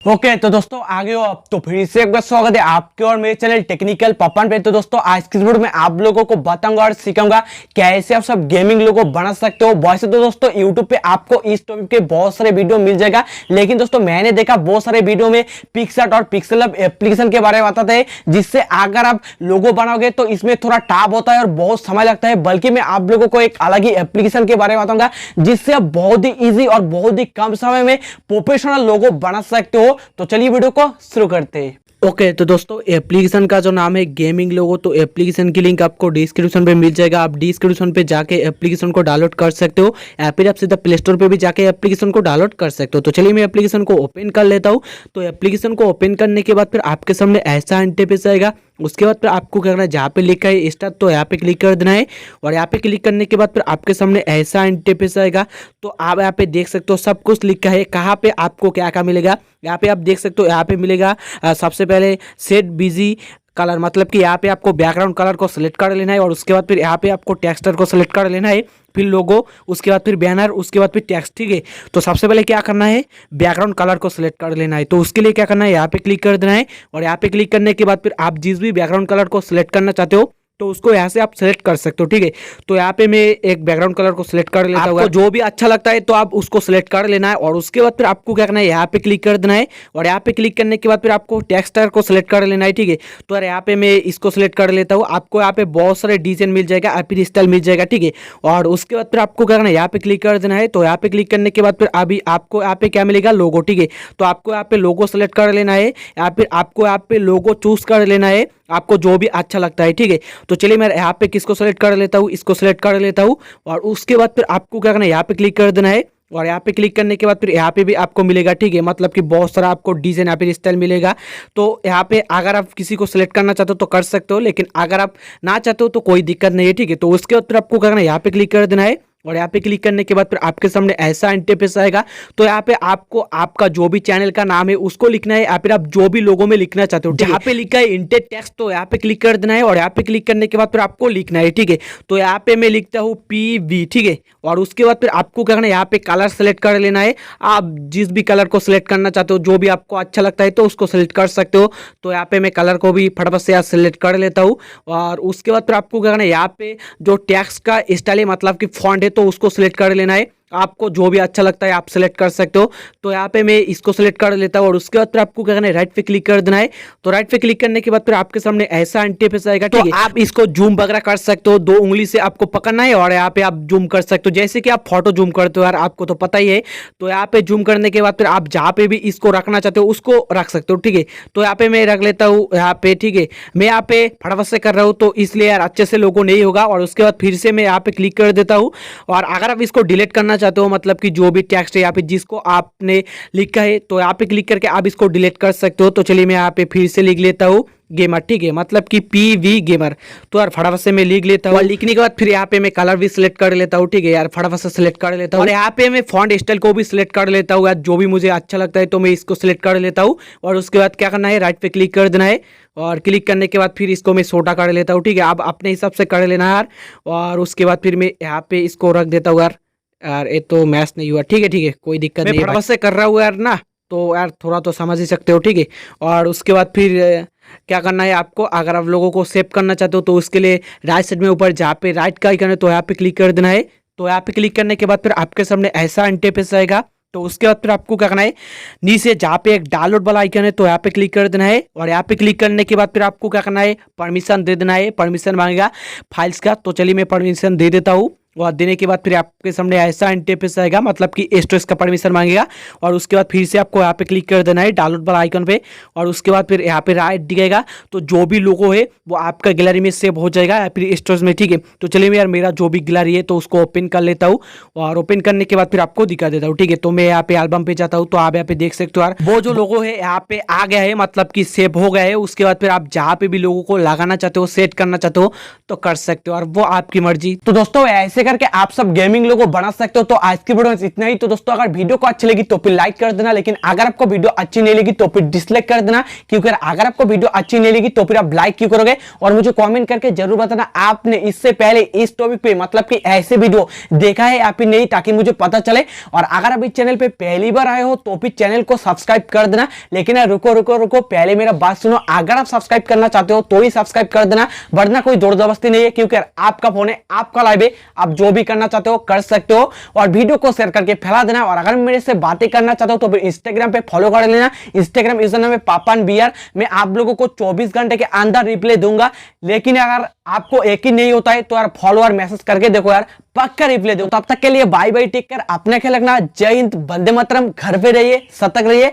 Okay तो दोस्तों आगे हो आप तो फिर से एक बार स्वागत है आपके और मेरे चैनल टेक्निकल पपन पे। तो दोस्तों आज की वीडियो में आप लोगों को बताऊंगा और सिखाऊंगा कैसे आप सब गेमिंग लोगो बना सकते हो। वैसे तो दोस्तों यूट्यूब पे आपको इस टॉपिक के बहुत सारे वीडियो मिल जाएगा, लेकिन दोस्तों मैंने देखा बहुत सारे वीडियो में पिक्सआर्ट और पिक्सल एप्लीकेशन के बारे में बताते हैं, जिससे अगर आप लोगो बनाओगे तो इसमें थोड़ा टाप होता है और बहुत समय लगता है। बल्कि मैं आप लोगों को एक अलग ही एप्लीकेशन के बारे में बताऊंगा जिससे आप बहुत ही ईजी और बहुत ही कम समय में प्रोफेशनल लोगो बना सकते हो। तो चलिए वीडियो को शुरू करते हैं। ओके तो दोस्तों एप्लीकेशन का जो नाम है गेमिंग लोगो, तो एप्लीकेशन की लिंक आपको डिस्क्रिप्शन पे मिल जाएगा। आप डिस्क्रिप्शन पे जाके एप्लीकेशन को डाउनलोड कर सकते हो या फिर आप सीधा प्ले स्टोर पे भी जाके एप्लीकेशन को डाउनलोड कर सकते हो। तो चलिए मैं एप्लीकेशन को ओपन कर लेता हूँ। तो एप्लीकेशन को ओपन करने के बाद फिर आपके सामने ऐसा इंटरफेस आएगा। उसके बाद फिर आपको क्या करना है, जहाँ पे लिखा है स्टार्ट तो यहाँ पे क्लिक कर देना है और यहाँ पे क्लिक करने के बाद फिर आपके सामने ऐसा इंटरफेस आएगा। तो आप यहाँ पे देख सकते हो सब कुछ लिखा है, कहाँ पे आपको क्या क्या मिलेगा। यहाँ पे आप देख सकते हो, यहाँ पे मिलेगा सबसे पहले सेट बिजी कलर, मतलब कि यहाँ पे आपको बैकग्राउंड कलर को सिलेक्ट कर लेना है और उसके बाद फिर यहाँ पे आपको टेक्सचर को सिलेक्ट कर लेना है, फिर लोगो, उसके बाद फिर बैनर, उसके बाद फिर टेक्स्ट। ठीक है, तो सबसे पहले क्या करना है, बैकग्राउंड कलर को सिलेक्ट कर लेना है। तो उसके लिए क्या करना है, यहाँ पे क्लिक कर देना है और यहाँ पे क्लिक करने के बाद फिर आप जिस भी बैकग्राउंड कलर को सिलेक्ट करना चाहते हो तो उसको यहाँ से आप सेलेक्ट कर सकते हो। ठीक है, तो यहाँ पे मैं एक बैकग्राउंड कलर को सिलेक्ट कर लेता हूँ। जो भी अच्छा लगता है तो आप उसको सिलेक्ट कर लेना है और उसके बाद फिर आपको क्या करना है, यहाँ पे क्लिक कर देना है और यहाँ पे क्लिक करने के बाद फिर आपको टेक्सचर को सिलेक्ट कर लेना है। ठीक है, तो यहाँ पे मैं इसको सिलेक्ट कर लेता हूँ। आपको यहाँ पे बहुत सारे डिजाइन मिल जाएगा, फिर स्टाइल मिल जाएगा। ठीक है, और उसके बाद फिर आपको क्या करना है, यहाँ पे क्लिक कर देना है। तो यहाँ पे क्लिक करने के बाद फिर अभी आपको यहाँ पे क्या मिलेगा, लोगो। ठीक है, तो आपको यहाँ पे लोगो सिलेक्ट कर लेना है या फिर आपको यहाँ पे लोगो चूज कर लेना है, आपको जो भी अच्छा लगता है। ठीक है, तो चलिए मैं यहाँ पे किसको सेलेक्ट कर लेता हूँ, इसको सेलेक्ट कर लेता हूँ और उसके बाद फिर आपको क्या करना है, यहाँ पे क्लिक कर देना है और यहाँ पे क्लिक करने के बाद फिर यहाँ पे भी आपको मिलेगा। ठीक है, मतलब कि बहुत सारा आपको डिजाइन यहाँ पे स्टाइल मिलेगा। तो यहाँ पे अगर आप किसी को सिलेक्ट करना चाहते हो तो कर सकते हो, लेकिन अगर आप ना चाहते हो तो कोई दिक्कत नहीं है। ठीक है, तो उसके बाद फिर आपको क्या करना है, यहाँ पे क्लिक कर देना है और यहाँ पे क्लिक करने के बाद फिर आपके सामने ऐसा इंटरफेस आएगा। तो यहाँ पे आपको आपका जो भी चैनल का नाम है उसको लिखना है या फिर आप जो भी लोगो में लिखना चाहते हो। यहाँ पे लिखा है इंटेड टेक्स्ट, तो यहाँ पे क्लिक कर देना है और यहाँ पे क्लिक करने के बाद फिर आपको लिखना है। ठीक है, तो यहाँ पे मैं लिखता हूँ PV। ठीक है, और उसके बाद फिर आपको क्या करना है, यहाँ पे कलर सेलेक्ट कर लेना है। आप जिस भी कलर को सिलेक्ट करना चाहते हो, जो भी आपको अच्छा लगता है तो उसको सिलेक्ट कर सकते हो। तो यहाँ पे मैं कलर को भी फटाफट से यहाँ सिलेक्ट कर लेता हूँ और उसके बाद फिर आपको क्या करना है, यहाँ पे जो टेक्स्ट का स्टाइल है मतलब कि फॉन्ट है तो उसको सिलेक्ट कर लेना है। आपको जो भी अच्छा लगता है आप सिलेक्ट कर सकते हो। तो यहाँ पे मैं इसको सिलेक्ट कर लेता हूँ और उसके बाद फिर आपको क्या करना है, राइट पे क्लिक कर देना है। तो राइट पे क्लिक करने के बाद फिर आपके सामने ऐसा इंटरफेस आएगा। तो आप इसको जूम वगैरह कर सकते हो, 2 उंगली से आपको पकड़ना है और यहाँ पे आप जूम कर सकते हो, जैसे कि आप फोटो जूम करते हो यार, आपको तो पता ही है। तो यहाँ पे जूम करने के बाद फिर आप जहाँ पे भी इसको रखना चाहते हो उसको रख सकते हो। ठीक है, तो यहाँ पे मैं रख लेता हूँ यहाँ पे। ठीक है, मैं यहाँ पे फटाफट से कर रहा हूँ तो इसलिए यार अच्छे से लोगो नहीं होगा। और उसके बाद फिर से मैं यहाँ पे क्लिक कर देता हूँ और अगर आप इसको डिलीट करना चाहते हो, मतलब कि जो भी टेक्स्ट है यहाँ पे जिसको आपने लिखा है, तो यहाँ पे क्लिक करके आप इसको डिलीट कर सकते हो। तो चलिए मैं यहाँ पे फिर से लिख लेता हूँ गेमर। ठीक है, मतलब कि PV गेमर। तो यार फटाफट से मैं लिख लेता हूँ और लिखने के बाद फिर यहाँ पे मैं कलर भी सिलेक्ट कर लेता हूँ। ठीक है यार, फटाफट से सिलेक्ट कर लेता हूँ और यहाँ पे मैं फॉन्ट स्टाइल को भी सिलेक्ट कर लेता हूँ यार, जो भी मुझे अच्छा लगता है तो मैं इसको सिलेक्ट कर लेता हूँ। और उसके बाद क्या करना है, राइट पे क्लिक कर देना है और क्लिक करने के बाद फिर इसको मैं छोटा कर लेता हूँ। ठीक है, आप अपने हिसाब से कर लेना यार। और उसके बाद फिर मैं यहाँ पे इसको रख देता हूँ यार ये तो मैच नहीं हुआ। ठीक है, कोई दिक्कत नहीं है, फटाफट से कर रहा हूँ यार ना, तो यार थोड़ा तो समझ ही सकते हो। ठीक है, और उसके बाद फिर क्या करना है आपको, अगर आप लोगों को सेव करना चाहते हो तो उसके लिए राइट साइड में ऊपर जहाँ पे राइट का आइकन है तो यहाँ पे क्लिक कर देना है। तो यहाँ पे क्लिक करने के बाद फिर आपके सामने ऐसा इंटरफेस आएगा। तो उसके बाद फिर आपको क्या करना है, नीचे जहाँ पे एक डाउनलोड वाला आइकन है तो यहाँ पे क्लिक कर देना है और यहाँ पे क्लिक करने के बाद फिर आपको क्या करना है, परमिशन दे देना है। परमिशन मांगेगा फाइल्स का, तो चलिए मैं परमिशन दे देता हूँ। और देने के बाद फिर आपके सामने ऐसा इंटरफेस आएगा, मतलब कि स्टोरेज का परमिशन मांगेगा। और उसके बाद फिर से आपको यहाँ पे क्लिक कर देना है डाउनलोड वाला आइकन पे और उसके बाद फिर यहाँ पे राइट दिखेगा। तो जो भी लोगो है वो आपका गैलरी में सेव हो जाएगा या फिर स्टोरेज में। ठीक है, तो चलिए मैं यार मेरा जो भी गैलरी है तो उसको ओपन कर लेता हूँ और ओपन करने के बाद फिर आपको दिखा देता हूँ। ठीक है, तो मैं यहाँ पे एल्बम पे जाता हूँ तो आप यहाँ पे देख सकते हो यार वो जो लोगो है यहाँ पे आ गया है, मतलब कि सेव हो गया है। उसके बाद फिर आप जहाँ पे भी लोगों को लगाना चाहते हो, सेट करना चाहते हो तो कर सकते हो और वो आपकी मर्जी। तो दोस्तों ऐसे करके आप सब गेमिंग लोगो बना सकते हो। तो आज की वीडियो में इतना ही। तो दोस्तों अगर वीडियो को अच्छी लगी तो फिर लाइक कर देना, लेकिन अगर आपको वीडियो अच्छी नहीं लगी तो फिर डिसलाइक कर देना, क्योंकि अगर आपको वीडियो अच्छी नहीं लगी तो फिर आप लाइक क्यों करोगे। और मुझे कमेंट करके जरूर बताना आपने इससे पहले इस टॉपिक पे मतलब कि ऐसे वीडियो देखा है या फिर नहीं, ताकि मुझे पता चले। और अगर आप इस चैनल पे पहली बार आए हो तो फिर चैनल को सब्सक्राइब कर देना। लेकिन रुको रुको रुको, पहले मेरा बात सुनो। अगर आप सब्सक्राइब करना चाहते हो तो ही सब्सक्राइब कर देना, वरना कोई जोर जबरदस्ती नहीं है, क्योंकि आपका फोन है, आपका लाइव है, आप जो भी करना चाहते हो कर सकते हो। और वीडियो को शेयर करके फैला देना। और अगर मेरे से बातें करना चाहते हो तो फिर इंस्टाग्राम पे फॉलो कर लेना। इंस्टाग्राम यूजर नाम है पापन बियर। मैं आप लोगों को 24 घंटे के अंदर रिप्लाई दूंगा। लेकिन अगर आपको एक ही नहीं होता है तो यार फॉलोअर मैसेज करके देखो यार, पक्का रिप्लाई दो। तब तक के लिए बाय बाय, टेक केयर, अपना ख्याल रखना। जय हिंद, वंदे मातरम। घर पे रहिए, सतर्क रहिए।